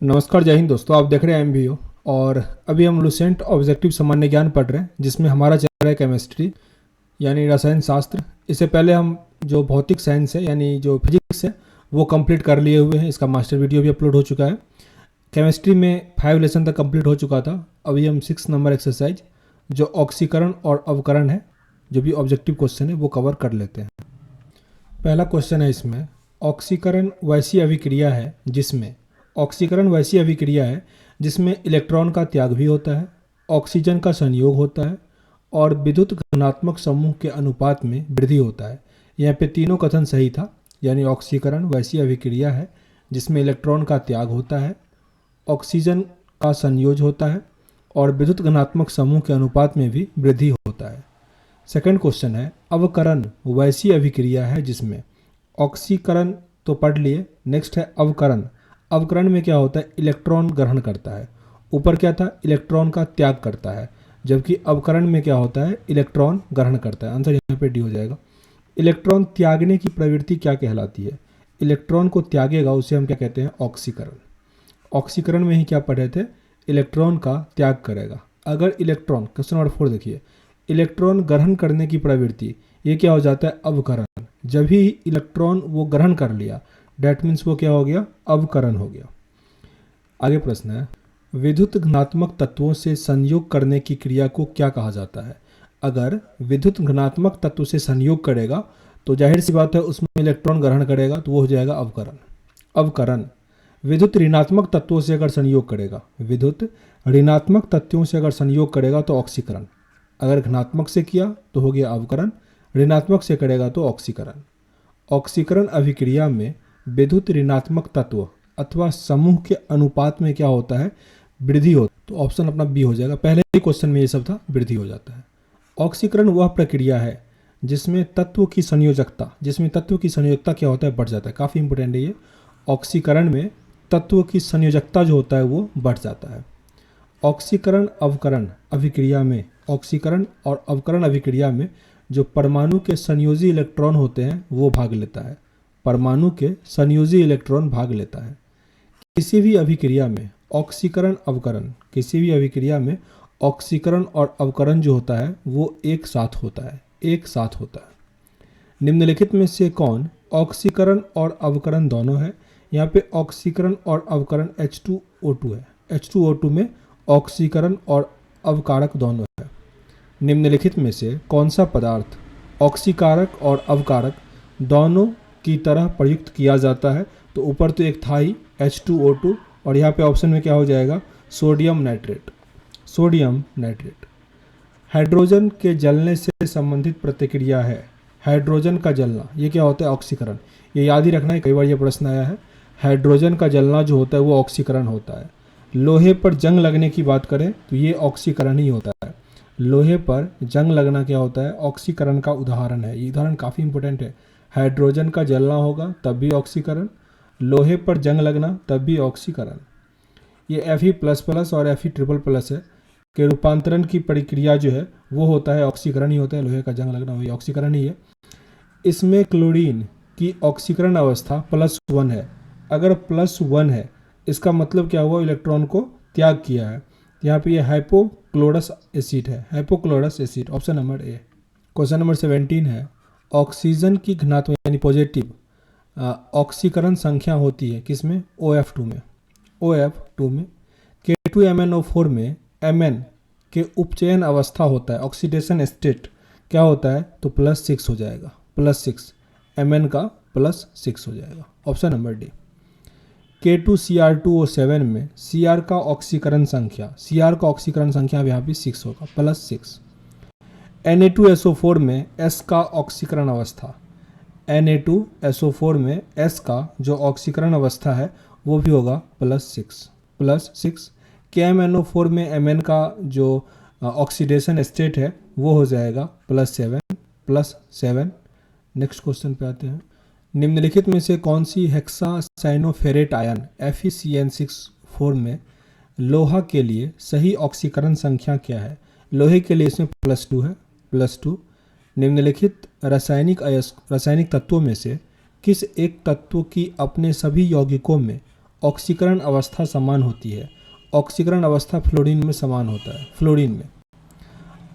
नमस्कार, जय हिंद दोस्तों। आप देख रहे हैं MBO और अभी हम लुसेंट ऑब्जेक्टिव सामान्य ज्ञान पढ़ रहे हैं, जिसमें हमारा चल रहा है केमिस्ट्री यानी रसायन शास्त्र। इससे पहले हम जो भौतिक साइंस है यानी जो फिजिक्स है वो कंप्लीट कर लिए हुए हैं। इसका मास्टर वीडियो भी अपलोड हो चुका है। केमिस्ट्री में 5 लेसन तक कंप्लीट हो चुका था। अभी हम 6 नंबर एक्सरसाइज जो ऑक्सीकरण और अवकरण है, जो भी ऑब्जेक्टिव क्वेश्चन है, वो कवर कर लेते हैं। पहला क्वेश्चन है इसमें, ऑक्सीकरण वैसी अभिक्रिया है जिसमें इलेक्ट्रॉन का त्याग भी होता है, ऑक्सीजन का संयोग होता है और विद्युत घनात्मक समूह के अनुपात में वृद्धि होता है। यहाँ पे तीनों कथन सही था, यानी ऑक्सीकरण वैसी अभिक्रिया है जिसमें इलेक्ट्रॉन का त्याग होता है, ऑक्सीजन का संयोज होता है और विद्युत घनात्मक समूह के अनुपात में भी वृद्धि होता है। सेकंड क्वेश्चन है, अवकरण वैसी अभिक्रिया है जिसमें ऑक्सीकरण तो पढ़ लिए, नेक्स्ट है अवकरण। अवकरण में क्या होता है? इलेक्ट्रॉन ग्रहण करता है। ऊपर क्या था? इलेक्ट्रॉन का त्याग करता है, जबकि अवकरण में क्या होता है? इलेक्ट्रॉन ग्रहण करता है। आंसर यहाँ पे डी हो जाएगा। इलेक्ट्रॉन त्यागने की प्रवृत्ति क्या कहलाती है? इलेक्ट्रॉन को त्यागेगा उसे हम क्या कहते हैं? ऑक्सीकरण। ऑक्सीकरण में ही क्या पढ़े थे? इलेक्ट्रॉन का त्याग करेगा। अगर इलेक्ट्रॉन, क्वेश्चन नंबर 4 देखिए, इलेक्ट्रॉन ग्रहण करने की प्रवृत्ति, ये क्या हो जाता है? अवकरण। जब ही इलेक्ट्रॉन वो ग्रहण कर लिया, डेट मीन्स वो क्या हो गया? अवकरण हो गया। आगे प्रश्न है, विद्युत घनात्मक तत्वों से संयोग करने की क्रिया को क्या कहा जाता है? अगर विद्युत घनात्मक तत्व से संयोग करेगा तो जाहिर सी बात है उसमें इलेक्ट्रॉन ग्रहण करेगा, तो वो हो जाएगा अवकरण। अवकरण। विद्युत ऋणात्मक तत्वों से अगर संयोग करेगा, विद्युत ऋणात्मक तत्वों से अगर संयोग करेगा तो ऑक्सीकरण। अगर घनात्मक से किया तो हो गया अवकरण, ऋणात्मक से करेगा तो ऑक्सीकरण। ऑक्सीकरण अभिक्रिया में विद्युत ऋणात्मक तत्व अथवा समूह के अनुपात में क्या होता है? वृद्धि हो। तो ऑप्शन अपना बी हो जाएगा। पहले ही क्वेश्चन में ये सब था, वृद्धि हो जाता है। ऑक्सीकरण वह प्रक्रिया है जिसमें तत्व की संयोजकता क्या होता है? बढ़ जाता है। काफ़ी इंपॉर्टेंट है ये। ऑक्सीकरण में तत्व की संयोजकता जो होता है वो बढ़ जाता है। ऑक्सीकरण अवकरण अभिक्रिया में, ऑक्सीकरण और अवकरण अभिक्रिया में जो परमाणु के संयोजी इलेक्ट्रॉन होते हैं वो भाग लेता है। परमाणु के संयोजी इलेक्ट्रॉन भाग लेता है। किसी भी अभिक्रिया में ऑक्सीकरण अवकरण, किसी भी अभिक्रिया में ऑक्सीकरण और अवकरण जो होता है वो एक साथ होता है। निम्नलिखित में से कौन ऑक्सीकरण और अवकरण दोनों है? यहाँ पे ऑक्सीकरण और अवकरण H2O2 है। H2O2 में ऑक्सीकरण और अवकारक दोनों है। निम्नलिखित में से कौन सा पदार्थ ऑक्सीकारक और अवकारक दोनों की तरह प्रयुक्त किया जाता है? तो ऊपर तो एक था ही H2O2 और यहाँ पे ऑप्शन में क्या हो जाएगा? Sodium nitrate. हाइड्रोजन के जलने से संबंधित प्रतिक्रिया है। हाइड्रोजन का जलना, ये क्या होता है? ऑक्सीकरण। ये याद ही रखना है, कई बार ये प्रश्न आया है। हाइड्रोजन का जलना जो होता है वो ऑक्सीकरण होता है। लोहे पर जंग लगने की बात करें तो ये ऑक्सीकरण ही होता है। लोहे पर जंग लगना क्या होता है? ऑक्सीकरण का उदाहरण है। ये उदाहरण काफ़ी इंपॉर्टेंट है। हाइड्रोजन का जलना होगा तब भी ऑक्सीकरण, लोहे पर जंग लगना तब भी ऑक्सीकरण। ये Fe++ और Fe++ है के रूपांतरण की प्रक्रिया जो है वो होता है ऑक्सीकरण ही होता है। लोहे का जंग लगना वही ऑक्सीकरण ही है। इसमें क्लोरीन की ऑक्सीकरण अवस्था +1 है। अगर +1 है इसका मतलब क्या हुआ? इलेक्ट्रॉन को त्याग किया है। यहाँ पे ये हाइपोक्लोरस एसिड है, hypochlorous acid. Option number A. Question number 17 है, ऑक्सीजन की घनत्व यानी पॉजिटिव ऑक्सीकरण संख्या होती है किसमें? OF2 में। OF2 में K2MnO4 में Mn के उपचयन अवस्था होता है, ऑक्सीडेशन स्टेट क्या होता है? तो +6 हो जाएगा। +6 Mn का +6 हो जाएगा। Option number D. K2Cr2O7 में Cr का ऑक्सीकरण संख्या यहाँ भी 6 होगा, +6। Na2SO4 में S का ऑक्सीकरण अवस्था, Na2SO4 में S का जो ऑक्सीकरण अवस्था है वो भी होगा +6। KMnO4 में Mn का जो ऑक्सीडेशन स्टेट है वो हो जाएगा +7। नेक्स्ट क्वेश्चन पे आते हैं। निम्नलिखित में से कौन सी हेक्सासाइनोफेरेट आयन FeCN6 में लोहा के लिए सही ऑक्सीकरण संख्या क्या है? लोहे के लिए इसमें +2 है, +2। निम्नलिखित रासायनिक तत्वों में से किस एक तत्व की अपने सभी यौगिकों में ऑक्सीकरण अवस्था समान होती है। ऑक्सीकरण अवस्था फ्लोरीन में समान होता है। फ्लोरीन में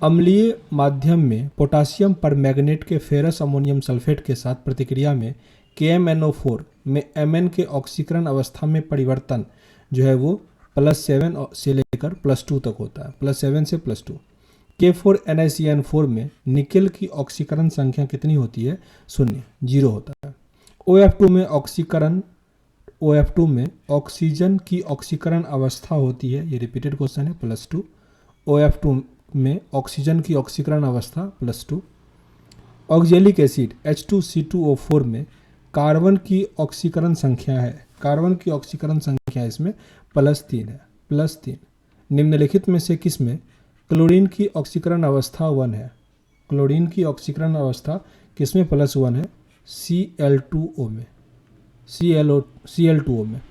अम्लीय माध्यम में पोटासियम परमैंगनेट के फेरस अमोनियम सल्फेट के साथ प्रतिक्रिया में KMnO4 में Mn के ऑक्सीकरण अवस्था में परिवर्तन जो है वो +7 से लेकर +2 तक होता है। +7 से +2। K4NiCN4 में निकेल की ऑक्सीकरण संख्या कितनी होती है? 0 होता है। OF2 में ऑक्सीजन की ऑक्सीकरण अवस्था होती है, ये रिपीटेड क्वेश्चन है, +2। OF2 में ऑक्सीजन की ऑक्सीकरण अवस्था +2। ऑक्जेलिक एसिड H2C2O4 में कार्बन की ऑक्सीकरण संख्या है, कार्बन की ऑक्सीकरण संख्या इसमें +3 है, +3। निम्नलिखित में से किस में क्लोरीन की ऑक्सीकरण अवस्था 1 है? क्लोरीन की ऑक्सीकरण अवस्था किसमें +1 है? Cl2O में, Cl2O में।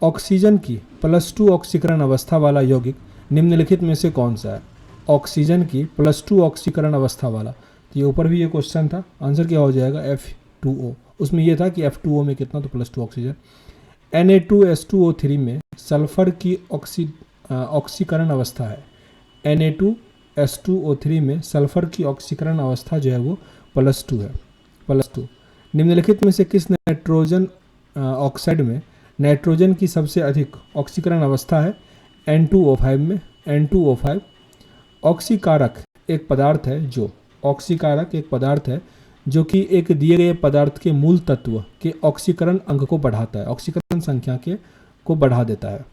ऑक्सीजन की +2 ऑक्सीकरण अवस्था वाला यौगिक निम्नलिखित में से कौन सा है? ऑक्सीजन की +2 ऑक्सीकरण अवस्था वाला, तो ये ऊपर भी ये क्वेश्चन था, आंसर क्या हो जाएगा? F2O। उसमें ये था कि F2O में कितना, तो +2 ऑक्सीजन। Na2S2O3 में सल्फर की ऑक्सीकरण अवस्था है। Na2S2O3 में सल्फर की ऑक्सीकरण अवस्था जो है वो +2 है, +2। निम्नलिखित में से किस नाइट्रोजन ऑक्साइड में नाइट्रोजन की सबसे अधिक ऑक्सीकरण अवस्था है? N2O5 में, N2O5। ऑक्सीकारक एक पदार्थ है जो कि एक दिए गए पदार्थ के मूल तत्व के ऑक्सीकरण अंक को बढ़ाता है, ऑक्सीकरण संख्या को बढ़ा देता है।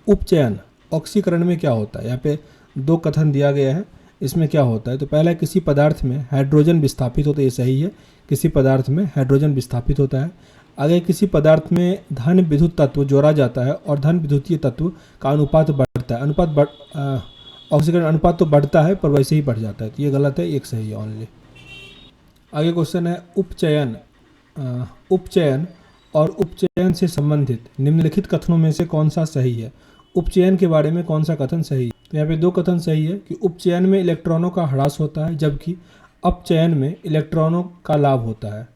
उपचयन ऑक्सीकरण में क्या होता है? यहाँ पे 2 कथन दिया गया है, इसमें क्या होता है? तो पहला, किसी पदार्थ में हाइड्रोजन विस्थापित होता है, ये सही है, किसी पदार्थ में हाइड्रोजन विस्थापित होता है। आगे, किसी पदार्थ में धन विद्युत तत्व जोड़ा जाता है और धन विद्युतीय तत्व का अनुपात बढ़ता है। ऑक्सीकरण अनुपात तो बढ़ता है पर वैसे ही बढ़ जाता है, तो ये गलत है, एक सही है ओनली। आगे क्वेश्चन है उपचयन और उपचयन से संबंधित निम्नलिखित कथनों में से कौन सा सही है? उपचयन के बारे में कौन सा कथन सही है? तो यहाँ पे 2 कथन सही है कि उपचयन में इलेक्ट्रॉनों का ह्रास होता है, जबकि अपचयन में इलेक्ट्रॉनों का लाभ होता है।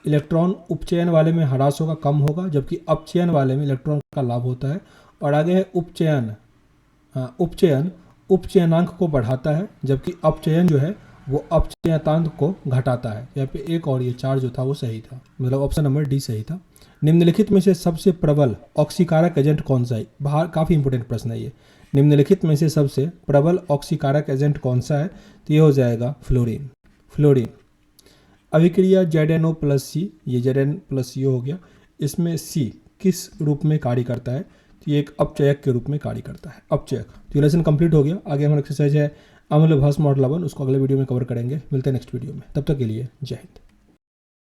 इलेक्ट्रॉन उपचयन वाले में ह्रास होगा, कम होगा, जबकि अपचयन वाले में इलेक्ट्रॉन का लाभ होता है। और आगे है उपचयन उपचयनांक को बढ़ाता है, जबकि अपचयन जो है वो अपचयनांक को घटाता है। यहाँ पे 1 और ये 4 जो था वो सही था, मतलब ऑप्शन नंबर डी सही था। निम्नलिखित में से सबसे प्रबल ऑक्सीकारक एजेंट कौन सा है? बाहर काफ़ी इंपॉर्टेंट प्रश्न है ये। निम्नलिखित में से सबसे प्रबल ऑक्सीकारक एजेंट कौन सा है? तो ये हो जाएगा फ्लोरीन। अभिक्रिया ZnO+C, ये Zn+CO हो गया, इसमें C किस रूप में कार्य करता है? तो ये एक अपचयक के रूप में कार्य करता है, अपचयक। तो लेसन कंप्लीट हो गया। आगे हमारा एक्सरसाइज है अम्ल भस्म और लवण, उसको अगले वीडियो में कवर करेंगे। मिलते हैं नेक्स्ट वीडियो में, तब तक के लिए जय हिंद।